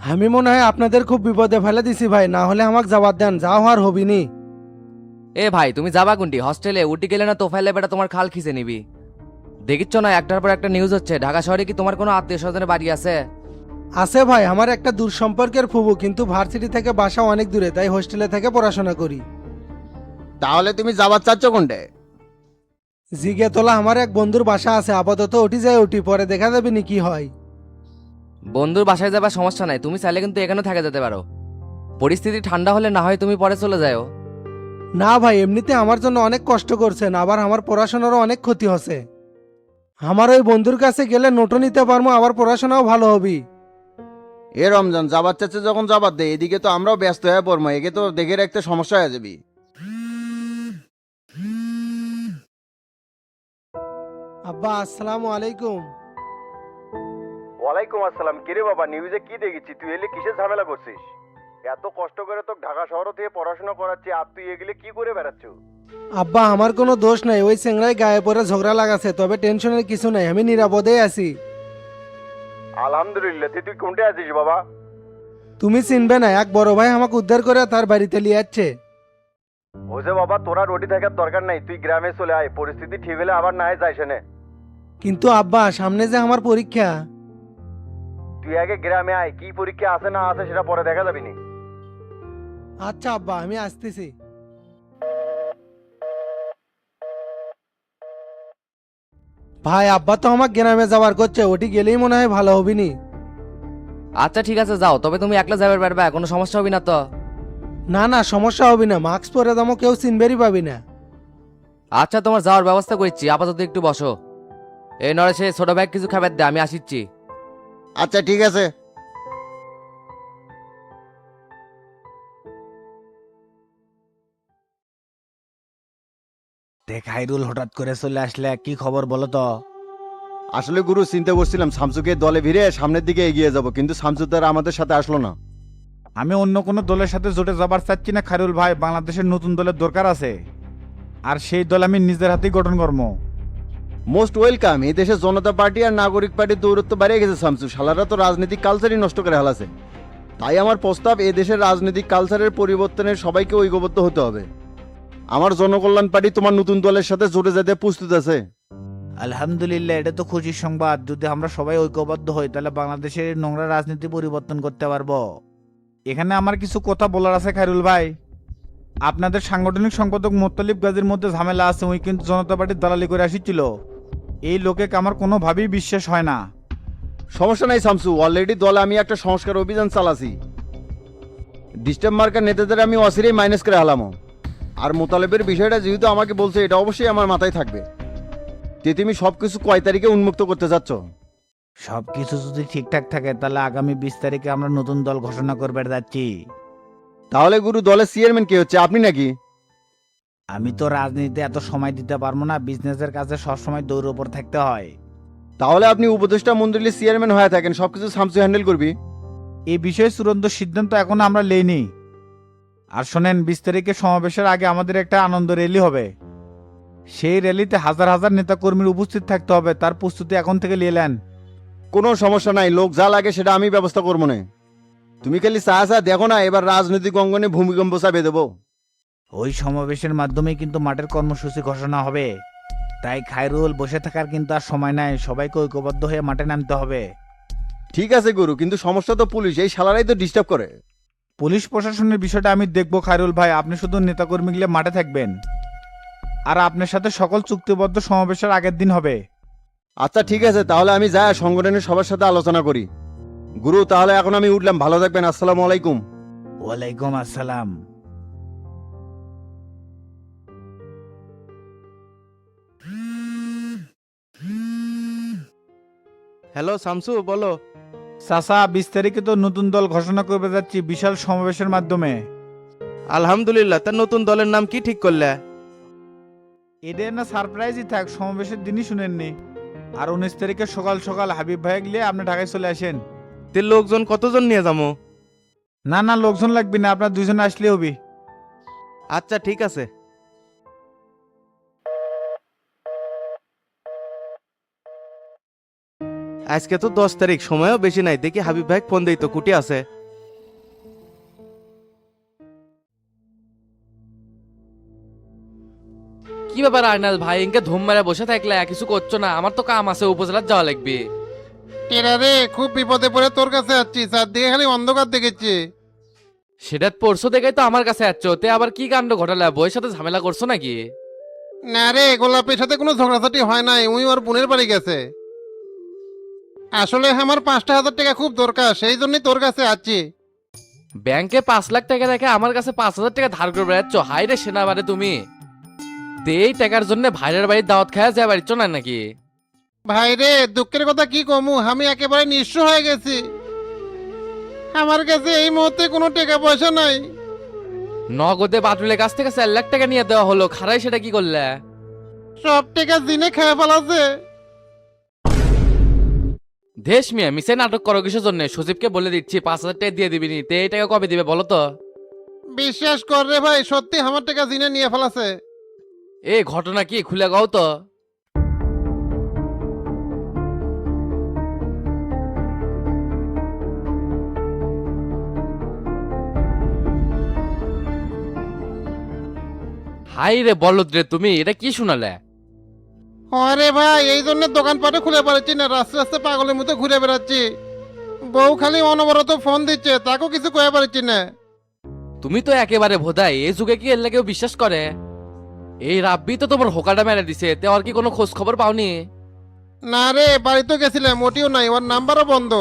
আমি মনে হয় আপনাদের খুব বিপদে ফেলে দিছি ভাই, না হলে আমাকে জবাব দেন, যা হওয়ার হবিনি। এ ভাই তুমি যাবা কোনটি হস্টেলে উঠি গেলে না তোফাইলে বেটা তোমার খাল খিচে নিবি। দেখিচ্ছ না একটার পর একটা নিউজ হচ্ছে ঢাকা শহরে কি তোমার কোনো আত্মীয় স্বজনের বাড়ি আছে? আছে ভাই, আমার একটা দূর সম্পর্কের ফুবু, কিন্তু ভার্সিটি থেকে বাসা অনেক দূরে, তাই হোস্টেলে থেকে পড়াশোনা করি। তাহলে তুমি যাবার চাচ্ছ কোনটে? জিগে তোলা আমার এক বন্ধুর বাসা আছে, আপাতত ওটি যায়, ওটি পরে দেখা যাবে নি কি হয়। বন্ধুর বাসায় যাবার সমস্যা নাই, তুমি চাইলে কিন্তু এখানে থেকে যেতে পারো। পরিস্থিতি ঠান্ডা হলে না হয় তুমি পরে চলে যাও। না ভাই, এমনিতে আমার জন্য অনেক কষ্ট করছেন, আবার আমার পড়াশোনারও অনেক ক্ষতি হচ্ছে। আমার ওই বন্ধুর কাছে গেলে নোটও নিতে পারবো, আবার পড়াশোনাও ভালো হবে। এ রমজান, যাবার চাচ্ছে যখন যাবার দে, এদিকে তো আমরাও ব্যস্ত হয়ে পড়বো, একে তো দেখে রাখতে সমস্যা হয়ে যাবি। আব্বা আসসালামু আলাইকুম। ওয়ালাইকুম আসসালাম। কিরে বাবা, নিউজে কি দেখেছি? তুই এলে কিসের ঝামেলা করছিস? এত কষ্ট করে তো ঢাকা শহর থেকে পড়াশোনা করাচ্ছি, আর তুই এগুলি কি করে বেড়াচ্ছ? আব্বা আমার কোনো দোষ নাই, ওই চেংড়ায় গায়ে পড়ে ঝগড়া লাগাছে, তবে টেনশনের কিছু নাই, আমি নিরাপদেই আছি। আলহামদুলিল্লাহ। তুই কোনটে আছিস বাবা? তুমি চিনবে না, এক বড় ভাই আমাকে উদ্ধার করে তার বাড়িতে নিয়ে যাচ্ছে। ওজে বাবা, তোরা রোডি থাকার দরকার নাই, তুই গ্রামে চলে আয়, পরিস্থিতি ঠিক হলে আবার না হয় যাইস নে। কিন্তু আব্বা সামনে যে আমার পরীক্ষা। তুই আগে গ্রামে আয়, কি পরীক্ষা আছে না আছে সেটা পরে দেখা যাবি নি। আচ্ছা আব্বা, আমি আসতেছি। ভাই আব্বা তো আমার গ্রামে যাওয়ার করছে, ওটি গেলেই মনে হয় ভালো হবি নি। আচ্ছা ঠিক আছে যাও, তবে তুমি একলা যাবে পারবা, কোনো সমস্যা হবে না তো? না না, সমস্যা হবে না, মাস্ক পরে দামও কেউ চিনবেরই পাবি না। আচ্ছা তোমার যাওয়ার ব্যবস্থা করছি, আপাতত একটু বসো। এই নরে সে ছোট ভাই কিছু খাবার দে, আমি আসিচ্ছি। আচ্ছা ঠিক আছে। খাইরুল হঠাৎ করে চলে আসলে কি খবর বলো তো? আসলে গুরু, চিন্তা করছিলাম শামসুকে দলে ভিড়ে সামনের দিকে এগিয়ে যাব, কিন্তু শামসু তো আর আমাদের সাথে আসলো না। আমি অন্য কোনো দলের সাথে জোটে যাবার চাচ্ছি না খাইরুল ভাই, বাংলাদেশের নতুন দলের দরকার আছে, আর সেই দল আমি নিজের হাতেই গঠন করবো। Most welcome. এই দেশে জনতা পার্টি আর নাগরিক পার্টির দৌরত্ব বাড়িয়ে গেছে শামসু, শালারা তো রাজনৈতিক কালচারই নষ্ট করে হালাছে। তাই আমার প্রস্তাব, এ দেশের রাজনৈতিক কালচারের পরিবর্তনের সবাইকে ঐক্যবদ্ধ হতে হবে। আমার জনকল্যাণ পার্টি তোমার নতুন দলের সাথে জোটে যেতে প্রস্তুত আছে। আলহামদুলিল্লাহ, এটা তো খুশির সংবাদ। যদি আমরা সবাই ঐক্যবদ্ধ হই তাহলে বাংলাদেশের এই নোংরা রাজনীতি পরিবর্তন করতে পারবো। এখানে আমার কিছু কথা বলার আছে খাইরুল ভাই। আপনাদের সাংগঠনিক সম্পাদক মোত্তালিব গাজীর মধ্যে ঝামেলা আছে, ওই কিন্তু জনতা পার্টির দালালি করে আসছিল। এই লোকে আমার কোনোভাবেই বিশ্বাস হয় না। সমস্যা নাই শামসু, অলরেডি দলে আমি একটা সংস্কার অভিযান চালাছি। ডিস্টার্ব মার্কার নেতাদের আমি অসিরেই মাইনাস করে হালামো। আর মোতালেবের বিষয়টা যেহেতু আমাকে বলছে, এটা অবশ্যই আমার মাথায় থাকবে। তে তুমি সবকিছু কয় তারিখে উন্মুক্ত করতে চাচ্ছ? সবকিছু যদি ঠিকঠাক থাকে তাহলে আগামী 20 তারিখে আমরা নতুন দল ঘোষণা করবে যাচ্ছি। তাহলে গুরু, দলের চেয়ারম্যান কে হচ্ছে, আপনি নাকি? আমি তো রাজনীতিতে এত সময় দিতে পারবো না, বিজনেসের কাছে সবসময় দৌড়ের ওপর থাকতে হয়। তাহলে আপনি উপদেষ্টা মন্ডলীর চেয়ারম্যান হয়ে থাকেন, সবকিছু শামসু হ্যান্ডেল করবি। এই বিষয়ে চূড়ান্ত সিদ্ধান্ত এখন আমরা লইনি। আর শোনেন, 20 তারিখে সমাবেশের আগে আমাদের একটা আনন্দ র্যালি হবে। সেই র্যালিতে হাজার হাজার নেতা কর্মীর উপস্থিত থাকতে হবে, তার প্রস্তুতি এখন থেকে নিয়ে নেন। কোনো সমস্যা নাই, লোক যা লাগে সেটা আমি ব্যবস্থা করবো না। তুমি খালি চা দেখো না, এবার রাজনৈতিক অঙ্গনে ভূমিকম্প চাপে দেবো। ওই সমাবেশের মাধ্যমেই কিন্তু মাঠের কর্মসূচি ঘোষণা হবে। তাই খায়রুল, বসে থাকার কিন্তু আর সময় নাই, সবাইকে ঐক্যবদ্ধ হয়ে মাঠে নামতে হবে। ঠিক আছে গুরু, কিন্তু সমস্যা তো পুলিশ, এই শালারাই তো ডিস্টার্ব করে। পুলিশ প্রশাসনের বিষয়টা আমি দেখবো খায়রুল ভাই, আপনি শুধু নেতাকর্মী গিয়ে মাঠে থাকবেন। আর আপনার সাথে সকল চুক্তিবদ্ধ সমাবেশের আগের দিন হবে। আচ্ছা ঠিক আছে, তাহলে আমি যাই সংগঠনের সবার সাথে আলোচনা করি। গুরু তাহলে এখন আমি উঠলাম, ভালো থাকবেন, আসসালামু আলাইকুম। ওয়ালাইকুম আসসালাম। হ্যালো শামসু, বলো। চাচা, 20 তারিখে তো নতুন দল ঘোষণা করবে যাচ্ছি বিশাল সমাবেশের মাধ্যমে। আলহামদুলিল্লাহ, তার নতুন দলের নাম কি ঠিক করলে? এটা না সারপ্রাইজই থাক, সমাবেশের দিনই শুনেননি। আর 19 তারিখে সকাল সকাল হাবিব ভাই গিয়ে আপনি ঢাকায় চলে আসেন। তে লোকজন কতজন নিয়ে যাবো? না না, লোকজন লাগবে না, আপনার দুইজনে আসলে হবি। আচ্ছা ঠিক আছে। আজকে তো 10 তারিখ, সময়ও বেশি নাই, দেখি হাবিব ভাই ফোন দেই তো, কুটি আছে। কি ব্যাপার আর্নাল ভাই, ইনকে ধুম মেরে বসে থাকলে কিছু করছো না? আমার তো কাম আছে, উপজেলার যাওয়া লাগবে। টেরা রে, খুব বিপদে পড়ে তোর কাছে যাচ্ছি, চারদিকে খালি অন্ধকার দেখেছি। সেটা পরশু দেখেই তো আমার কাছে যাচ্ছ, তে আবার কি কাণ্ড ঘটালে? বইয়ের সাথে ঝামেলা করছো নাকি? না রে, গোলাপের সাথে কোনো ঝগড়াঝাটি হয় নাই, উই ওর বোনের বাড়ি গেছে। আসলে আমার 5,000 টাকা খুব দরকার, সেই জন্যই তোর কাছে আছি। ব্যাংকে 5 লাখ টাকা রেখে আমার কাছে 5,000 টাকা ধার করে বেড়াচ্ছ? হাই রে সেনাবারে তুমি! তে এই টাকার জন্য ভাইয়ের বাড়ির দাওয়াত খাওয়া যায় বাড়িচ্ছ না নাকি? ভাই রে, দুঃখের কথা কি কমু, আমি একেবারে নিঃস্ব হয়ে গেছি। আমার কাছে এই মুহূর্তে কোনো টাকা পয়সা নাই। নগদে বাটুলের কাছ থেকে 4 লাখ টাকা নিয়ে দেওয়া হলো, খারাই সেটা কি করলে? সব টাকা দিনে খেয়ে ফেলাছে। দেশ মিয়া মিশে নাটক করো কিসের জন্য? সচিবকে বলে দিচ্ছি 5,000 টাকা দিয়ে দিবি নি, তে এই টাকা কবে দিবে বলো তো? বিশ্বাস কর রে ভাই, সত্যি আমার টাকা দিনে নিয়ে ফেলাছে। এই ঘটনা কি খুলে গাও তো। হাই রে বলদ রে, তুমি এটা কি শোনালে? আরে ভাই, এই জন্য দোকানপাটে খুলে পারছি না, রাস্তা রাস্তা পাগলের মতো ঘুরে বেড়াচ্ছি। বউ খালি অনবরত ফোন দিচ্ছে, তাকেও কিছু কয়ে পারছি না। তুমি তো একেবারে ভোদাই, এই যুগে কি এর কেউ বিশ্বাস করে? এই রাব্বি তো তোমার হোকাটা মেরে দিছে, তে আর কি কোনো খোঁজ খবর পাওনি? না রে, বাড়িতে গেছিলাম, মোটিও নাই, ওর নাম্বারও বন্ধ।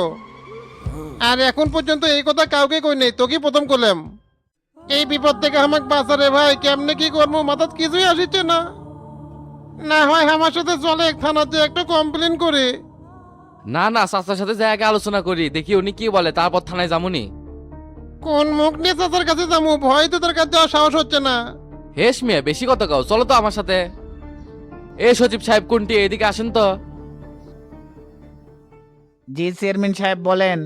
আর এখন পর্যন্ত এই কথা কাউকে কই নেই, তোকে প্রথম করলাম। এই বিপদ থেকে আমাকে বাঁচারে ভাই, কেমনে কি করবো মাথাত কিছুই আসিচ্ছে না। না হয় আমার সাথে চলে থানাতে একটা কমপ্লেন করে। না না, চাচার সাথে জায়গা আলোচনা করি, দেখি উনি কি বলে, তারপর থানায় যামুনি। কোন মুখ নিয়ে চাচার কাছে যাবো, ভয় তো তোর কাছে যাওয়ার সাহস হচ্ছে না। হেস মিয়া বেশি কথা কাও, চলো তো আমার সাথে। এ সচিব সাহেব কোনটি, এদিকে আসেন তো। জি চেয়ারম্যান সাহেব বলেন।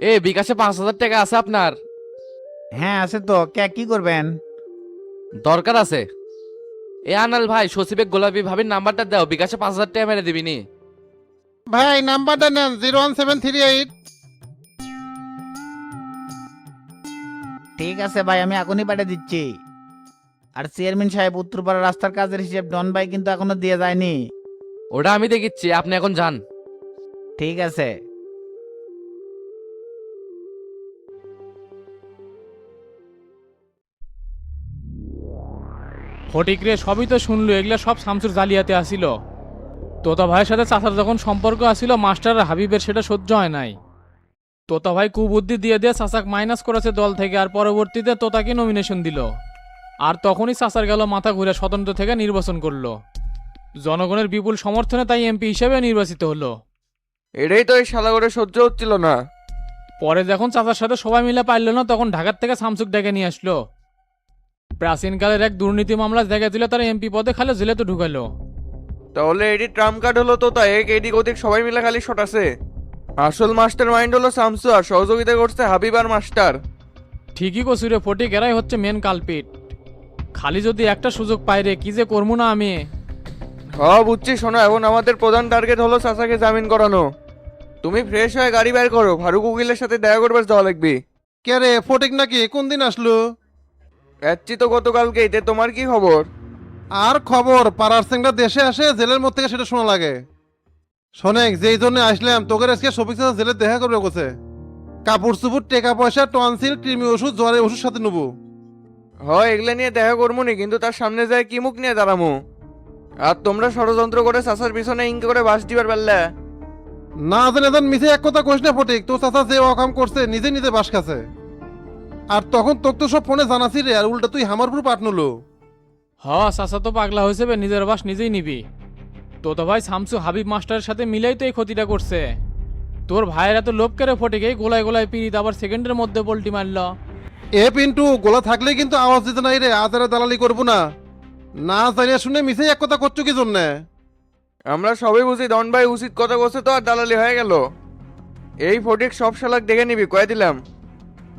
এ বিকাশে 5,000 টাকা আছে আপনার? হ্যাঁ আছে তো, কে কি করবেন? দরকার আছে। এ আনাল ভাই, সচিবে গোলাপি ভাবির নাম্বারটা দাও, বিকাশে 5,000 টাকা মেরে দিবিনি। ভাই নাম্বারটা নেন, 01738। ঠিক আছে ভাই, আমি এখনই পাঠিয়ে দিচ্ছি। আর চেয়ারম্যান সাহেব, উত্তরপাড়া রাস্তার কাজের হিসেব ডন ভাই কিন্তু এখনো দিয়ে যায়নি। ওটা আমি দেখিচ্ছি, আপনি এখন যান। ঠিক আছে। ফটিক রে, সবই তো শুনলো, এগুলা সব শামসুর জালিয়াতে আসিল। তোতা ভাইয়ের সাথে চাচার যখন সম্পর্ক আসিল, মাস্টার আর হাবিবের সেটা সহ্য হয় নাই। তোতা ভাই কুবুদ্ধি দিয়ে দিয়ে চাচাক মাইনাস করেছে দল থেকে, আর পরবর্তীতে তোতাকে নমিনেশন দিল। আর তখনই চাচার গেল মাথা ঘুরে স্বতন্ত্র থেকে নির্বাচন করলো। জনগণের বিপুল সমর্থনে তাই এমপি হিসেবে নির্বাচিত হলো। এটাই তো এই শালাগড়ে সহ্য হচ্ছিল না। পরে যখন চাচার সাথে সবাই মিলে পারল না, তখন ঢাকার থেকে শামসুক ডেকে নিয়ে আসলো। প্রাচীনকালের এক দুর্নীতি মামলা দেখা দিল, তার এমপি পদে খালে জেলে তো ঢুকালো। তাহলে এটি ট্রাম্প কার্ড হলো তো, তাই এক এদিক ওদিক সবাই মিলে খালি শটাছে। আসল মাস্টার মাইন্ড হলো শামসু, আর সহযোগিতা করছে হাবিব আর মাস্টার। ঠিকই কসুরে ফটিক, এরাই হচ্ছে মেন কালপিট। খালি যদি একটা সুযোগ পাই রে, কি যে করবো না আমি। বুঝছি, শোনো, এখন আমাদের প্রধান টার্গেট হলো চাচাকে জামিন করানো। তুমি ফ্রেশ হয়ে গাড়ি বের করো, ফারুক উকিলের সাথে দেখা করবার যাওয়া লাগবে। কে রে, ফটিক নাকি? কোন দিন আসলো? যাচ্ছি তো গতকালকেই, তে তোমার কি খবর? আর খবর, পাড়ার সিংটা দেশে আসে জেলের মধ্যে থেকে সেটা শোনা লাগে। শোনেক, যেই জন্য আসলাম তোকে আজকে শফিক চাচা জেলে দেখা করবে কোছে। কাপড় চুপুর, টাকা পয়সা, টনসিল, কৃমি ওষুধ, জ্বরের ওষুধ সাথে নেবো। হয় এগুলা নিয়ে দেখা করবো নি, কিন্তু তার সামনে যায় কি মুখ নিয়ে দাঁড়ামো? আর তোমরা ষড়যন্ত্র করে চাচার পিছনে ইঙ্ক করে বাস দিবার পারলে। না জানে জান মিছে এক কথা কইস না ফটিক, তোর চাচা যে অকাম করছে নিজে নিজে বাস খাচ্ছে। আর তখন তোকে তো সব ফোনে জানাছি রে, আর উল্টা তুই আমার উপর পাঠ নিলো। চাচা তো পাগলা হয়েছে বে, নিজের বাস নিজেই নিবি। তোতা ভাই শামসু হাবিব মাস্টারের সাথে মিলাই তো এই ক্ষতিটা করছে। তোর ভাইয়ের এত লোভ করে ফটিক, এই গোলায় গোলায় পিড়িত, আবার সেকেন্ডের মধ্যে পোল্টি মারল। এ পিন্টু, গোলা থাকলে কিন্তু আওয়াজ দিতে নাই রে, আজারে দালালি করবো না। না জানিয়ে শুনে মিছে এক কথা করছো কি জন্যে? আমরা সবাই বুঝি দন ভাই উচিত কথা বলছে তো, আর দালালি হয়ে গেল। এই ফটিক সব শালাক দেখে নিবি, কয়ে দিলাম।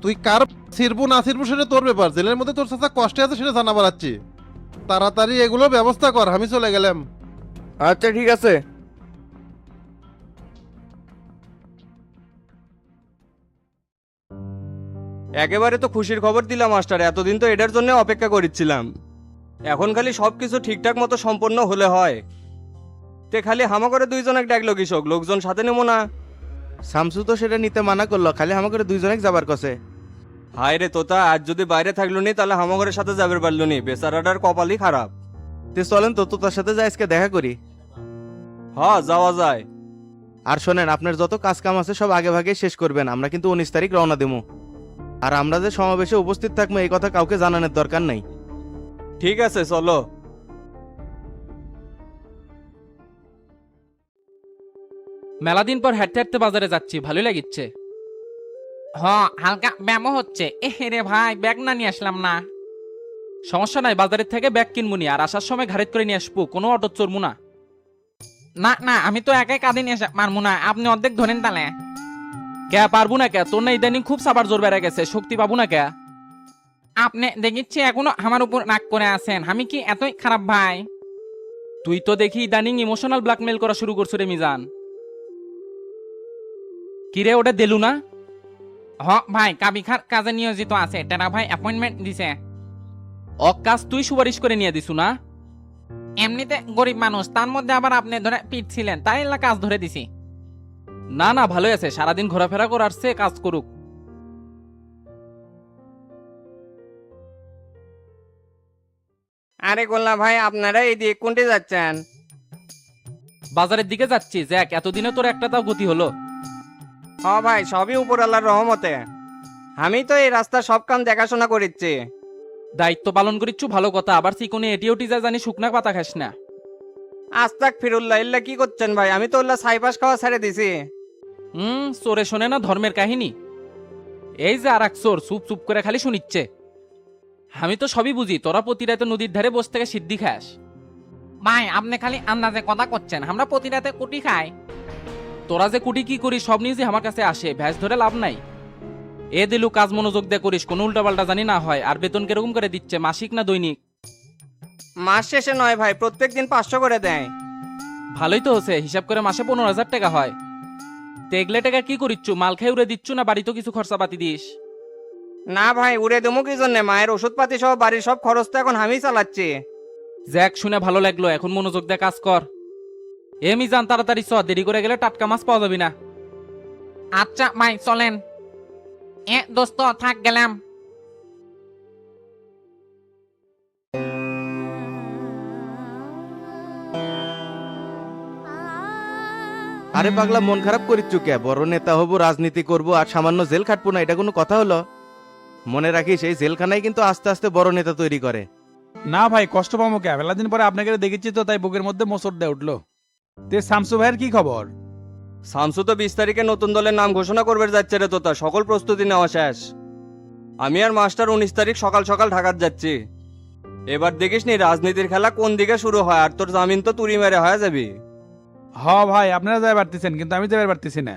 তুই কার ছিড়বো না ছিড়বো সেটা তোর ব্যাপার, জেলের মধ্যে তোর চাচা কষ্টে আছে সেটা জানা বাড়াচ্ছি। তাড়াতাড়ি এগুলো ব্যবস্থা কর, আমি চলে গেলাম। আচ্ছা ঠিক আছে। একেবারে তো খুশির খবর দিলাম মাস্টার, এতদিন তো এটার জন্য অপেক্ষা করছিলাম। এখন খালি সব কিছু ঠিকঠাক মতো সম্পন্ন হলে হয়। তে খালি হামা করে দুইজনে ডাকলো কৃষক, লোকজন সাথে নেবো না? শামসু তো সেটা নিতে মানা করলো, খালি আমাকে দুইজনে যাবার কছে। হায় রে তোতা, আজ যদি বাইরে থাকলো নি তাহলে হামাগরের সাথে যাবে পারলো নি, বেচারাটার কপালই খারাপ। তে চলেন তো তার সাথে যাই আজকে দেখা করি। হ্যাঁ যাওয়া যায়। আর শোনেন, আপনার যত কাজ কাম আছে সব আগে ভাগে শেষ করবেন, আমরা কিন্তু 19 তারিখ রওনা দেবো। আর আমরা যে সমাবেশে উপস্থিত থাকবো এই কথা কাউকে জানানোর দরকার নাই। ঠিক আছে চলো। মেলা দিন পর হাঁটতে হাঁটতে বাজারে যাচ্ছি, ভালোই লাগিচ্ছে। হ, হালকা ব্যায়ামও হচ্ছে। এ রে ভাই, ব্যাগ না নিয়ে আসলাম না। সমস্যা নাই, বাজারের থেকে ব্যাগ কিনবো নি, আর আসার সময় ঘাড়েত করে নিয়ে আসবো, কোনো অটো চড়বো না। না না, আমি তো একাই কাঁদে নিয়ে পারবো না, আপনি অর্ধেক ধরেন তাহলে। কে পারবো না কে? তোর না ইদানিং খুব সাবার জোর বেড়ে গেছে, শক্তি পাবো না কে? আপনি দেখিচ্ছি এখনো আমার উপর রাগ করে আছেন, আমি কি এতই খারাপ ভাই? তুই তো দেখি ইদানিং ইমোশনাল ব্ল্যাকমেল করা শুরু করছো রে মিজান। কিরে, ওটা দিলু না? হ ভাই, কাবিখার কাজে নিয়োজিত আছে, টেরা ভাই অ্যাপয়েন্টমেন্ট দিছে। কাজ তুই সুপারিশ করে নিয়ে দিছু না? এমনিতে গরিব মানুষ, তার মধ্যে আবার আপনি ধরে পিটছিলেন, তাই এলা কাজ ধরে দিছি। না না, ভালোই আছে, সারাদিন ঘোরাফেরা করার চেয়ে কাজ করুক। আরে গোল্লা ভাই, আপনারা এই দিয়ে কোনটি যাচ্ছেন? বাজারের দিকে যাচ্ছি। জ্যাক, এতদিনে তোর একটা তাও গতি হলো। হ ভাই, সবই উপর আল্লাহর রহমতে। আমি তো এই রাস্তার সব কাম দেখাশোনা করিচ্ছি। দায়িত্ব পালন করিচ্ছু ভালো কথা, আবার চিকনে এটিওটি যা জানি শুকনা পাতা খাস না। আস্তাক ফিরুল্লাহ, ইল্লা কি করছেন ভাই? আমি তো ওল্লা ছাইপাস খাওয়া ছেড়ে দিছি। চোরে শোনে না ধর্মের কাহিনী। এই যে আর এক চোর চুপ চুপ করে খালি শুনিচ্ছে। আমি তো সবই বুঝি, তোরা প্রতি রাতে নদীর ধারে বসে থেকে সিদ্ধি খাস। ভাই, আপনি খালি আন্দাজে কথা করছেন, আমরা প্রতি রাতে কুটি খাই। তোরা যে কুটি কি করিস সব নিজে আমার কাছে আসে, ভ্যাস ধরে লাভ নাই। এ দিলু, কাজ মনোযোগ দিয়ে করিস, কোনো উল্টাপাল্টা জানি না হয়। আর বেতন কিরকম করে দিচ্ছে, মাসিক না দৈনিক? মাস শেষে নয় ভাই, প্রত্যেক দিন 500 করে দেয়। ভালোই তো হচ্ছে, হিসাব করে মাসে 15,000 টাকা হয়। তেগলে টাকা কি করিচ্ছু, মাল খেয়ে উড়ে দিচ্ছু না বাড়িতে কিছু খরচাপাতি দিস? না ভাই, উড়ে দেবো কি জন্য? মায়ের ওষুধপাতি সহ বাড়ির সব খরচ তো এখন আমি চালাচ্ছি। জ্যাক, শুনে ভালো লাগলো, এখন মনোযোগ দিয়ে কাজ কর। মিজান, তাড়াতাড়ি চ, দেরি করে গেলে টাটকা মাছ পাওয়া যাবি না। আচ্ছা ভাই, চলেন। দোস্ত থাক, গেলাম। আরে পাগলা, মন খারাপ করিচ্ছু কে? বড় নেতা হবো, রাজনীতি করব, আর সামান্য জেল খাটবো না, এটা কোনো কথা হলো? মনে রাখিস, এই জেলখানায় কিন্তু আস্তে আস্তে বড় নেতা তৈরি করে। না ভাই, কষ্ট পাবো কে? মেলা দিন পরে আপনাকে দেখেছি তো, তাই বুকের মধ্যে মোচড় দিয়ে উঠলো। তে শামসু ভাইয়ের কি খবর? শামসু তো 20 তারিখে নতুন দলের নাম ঘোষণা করবে যাচ্ছে রে তোতা, সকল প্রস্তুতি নেওয়া শেষ। আমি আর মাস্টার 19 তারিখ সকাল সকাল ঢাকার যাচ্ছি। এবার দেখিস নি রাজনীতির খেলা কোন দিকে শুরু হয়, আর তোর জামিন তো তুড়ি মেরে হয়ে যাবি। হ ভাই, আপনারা যাই পারতেছেন, কিন্তু আমি যাই পারতেছি না।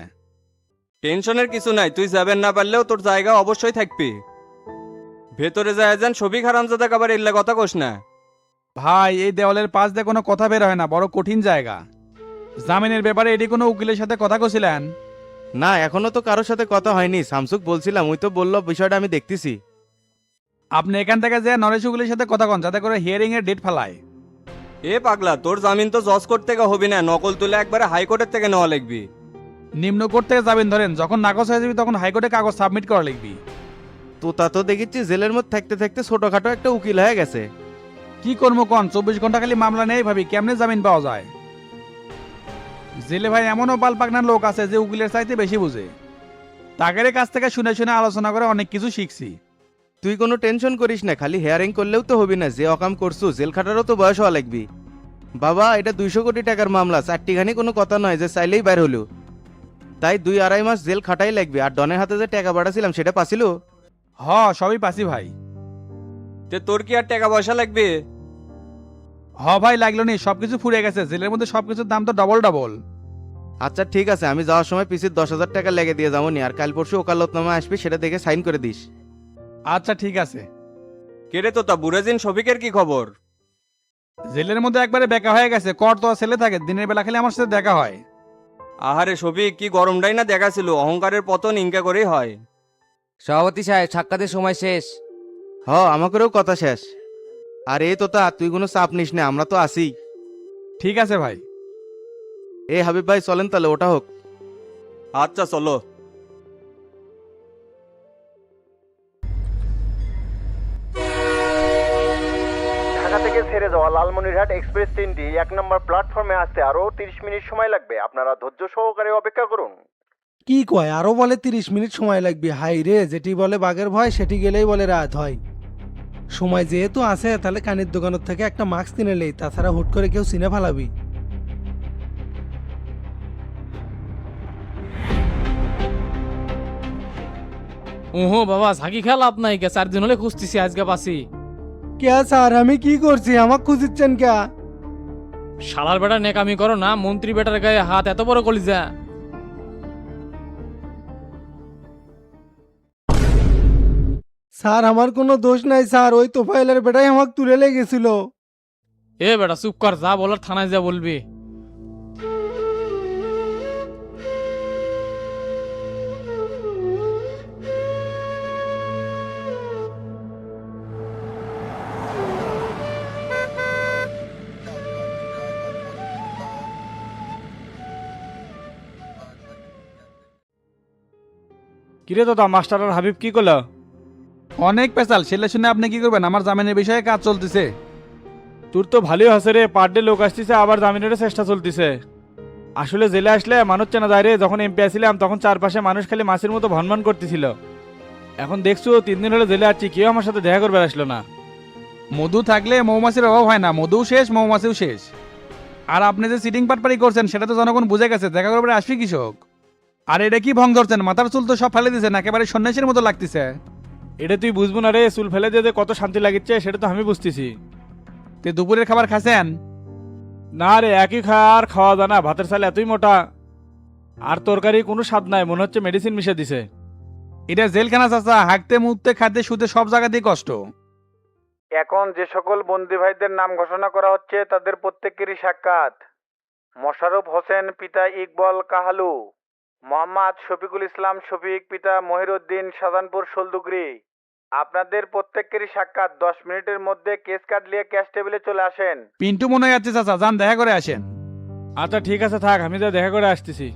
টেনশনের কিছু নাই, তুই যাবেন না পারলেও তোর জায়গা অবশ্যই থাকবি। ভেতরে যায় যান, সবই খারামজাদা আবার এল্লা কথা কোস না। ভাই, এই দেওয়ালের পাশ দিয়ে কোনো কথা বের হয় না, বড় কঠিন জায়গা। জামিনের ব্যাপারে এটি কোনো উকিলের সাথে কথা কছিলেন? না, এখনো তো কারোর সাথে কথা হয়নি। শামসুক বলছিলাম, ওই তো বললো বিষয়টা আমি দেখতেছি। আপনি এখান থেকে যে নরেশ উকিলের সাথে কথা কন, যাতে করে হিয়ারিং এর ডেট ফেলায়। এ পাগলা, তোর জামিন তো জজ কোর্ট থেকে হবি না, নকল তুলে একবারে হাইকোর্টের থেকে নেওয়া লাগবি। নিম্ন কোর্ট থেকে যাবেন ধরেন, যখন নাকচ হয়ে যাবি তখন হাইকোর্টে কাগজ সাবমিট করা লিখবি। তোতা তো দেখেছি জেলের মধ্যে থাকতে থাকতে ছোটখাটো একটা উকিল হয়ে গেছে। কি করবো কন, 24 ঘন্টা খালি মামলা নেই, ভাবি কেমনে জামিন পাওয়া যায়। জেলে ভাই এমনও পালপাকনার লোক আছে যে উকিলের চাইতে বেশি বুঝে। তাদের কাছ থেকে শুনে শুনে আলোচনা করে অনেক কিছু শিখছি। তুই কোনো টেনশন করিস না, খালি হেয়ারিং করলেও তো হবি না। যে অকাম করছু, জেল খাটারও তো বয়স হওয়া লাগবি। বাবা, এটা 200 কোটি টাকার মামলা, চারটিখানি কোনো কথা নয় যে চাইলেই বাইর হলো। তাই 2-2.5 মাস জেল খাটাই লাগবে। আর ডনের হাতে যে টাকা পাঠাছিলাম সেটা পাছিল? হ, সবই পাসি ভাই। তে তোর কি আর টাকা পয়সা লাগবে? হ ভাই, লাগলো নি, সবকিছু ফুরিয়ে গেছে। জেলের মধ্যে সবকিছুর দাম তো ডবল ডবল। আচ্ছা ঠিক আছে, আমি যাওয়ার সময় পিসির 10,000 টাকা লেগে দিয়ে যাবো নি। আর কাল পরশু ওকালতনামা আসবে, সেটা দেখে সাইন করে দিস। আচ্ছা ঠিক আছে। কেরে তোতা, বুড়াজিন শফিকের কি খবর? জেলের মধ্যে একবারে বেকা হয়ে গেছে। কর তো ছেলে থাকে, দিনের বেলা খেলে আমার সাথে দেখা হয়। আহারে শফিক, কি গরমটাই না দেখা ছিল। অহংকারের পতন ইনকা করেই হয়। সভাপতি সাহেব সাক্ষাতের সময় শেষ। হ আমাকেও কথা শেষ। আর এই তোতা তুই কোনো চাপ নিস না, আমরা তো আছি। ঠিক আছে ভাই। এ হাবিব ভাই চলেন তাহলে, ওটা হোক। আচ্ছা চলো। ঢাকা থেকে ছেড়ে যাওয়া লালমনিরহাট এক্সপ্রেস ট্রেনটি 1 নম্বর প্ল্যাটফর্মে আসতে আরও 30 মিনিট সময় লাগবে। আপনারা ধৈর্য সহকারে অপেক্ষা করুন। কি কয় আরো বলে 30 মিনিট সময় লাগবে? হাই রে, যেটি বলে বাঘের ভয় সেটি গেলেই বলে রাত হয়। সময় যেহেতু আছে তাহলে কানের দোকানের থেকে একটা মাস্ক কিনে নেই, তাছাড়া হুট করে কেউ চিনে ফেলাবি। ওহো বাবা, ঝাঁকি খেলা আপনাই কে 4 দিন হলে খুঁজতেছি, আজকে পাসি। কে স্যার, আমি কি করছি? আমাকে খুঁজিচ্ছেন কে? শালার বেটা নেকামি করো না, মন্ত্রী বেটার গায়ে হাত এত বড় কলিজা। স্যার আমার কোনো দোষ নাই স্যার, ওই তোফাইলের বেটাই আমাকে তুলে লেগেছিল। এ বেটা চুপ কর, যা বলার থানায় যা বলবি। কিরে তোতা, মাস্টার আর হাবিব কি করলো? অনেক পেশাল ছেলে শুনে আপনি কি করবেন? আমার জামিনের বিষয়ে কাজ চলতেছে। তোর তো ভালোই হসে রে, পার ডে লোক আসতেছে, আবার জামিনের চেষ্টা চলতেছে। আসলে জেলে আসলে মানুষ চেনা যায় রে। যখন এমপি আসছিলাম তখন চারপাশে মানুষ খালি মাছের মতো ভনভন করতেছিল। এখন দেখছো 3 দিন হলে জেলে আছি, কেউ আমার সাথে দেখা করবে আসলো না। মধু থাকলে মৌমাছির অভাব হয় না, মধু শেষ মৌমাছিও শেষ। আর আপনি যে সিটিং পাটপারি করছেন সেটা তো জনগণ বুঝে গেছে, দেখা করবে আসবি কৃষক। আর এটা কি ভং ধরছেন? মাথার চুল তো সব ফেলে দিয়েছেন, একেবারে সন্ন্যাসীর মতো লাগতেছে। এটা তুই বুঝবো না রে, চুল ফেলে দিয়ে যে কত শান্তি লাগিচ্ছে সেটা তো আমি বুঝতেছি। তে দুপুরের খাবার খাসেন? না রে, একই খাওয়ার খাওয়া যায় না, ভাতের চাল এতই মোটা আর তরকারি কোনো স্বাদ নাই, মনে হচ্ছে মেডিসিন মিশে দিছে। এটা জেলখানা চাচা, হাঁকতে মুখতে খাদ্যে শুতে সব জায়গাতেই কষ্ট। এখন যে সকল বন্দি ভাইদের নাম ঘোষণা করা হচ্ছে তাদের প্রত্যেকেরই সাক্ষাৎ। মোশাররফ হোসেন পিতা ইকবল কাহালু, মোহাম্মদ শফিকুল ইসলাম শফিক পিতা মহিরুদ্দিন শাহজাহানপুর শোলদুগরি। আপনাদের প্রত্যেকেরই সাক্ষাৎ। 10 মিনিটের মধ্যে কেস কার্ড নিয়ে ক্যাশ টেবিলে চলে আসেন। পিন্টু মনে যাচ্ছে চাচা, যান দেখা করে আসেন। আচ্ছা ঠিক আছে থাক, আমি যা দেখা করে আসতেছি।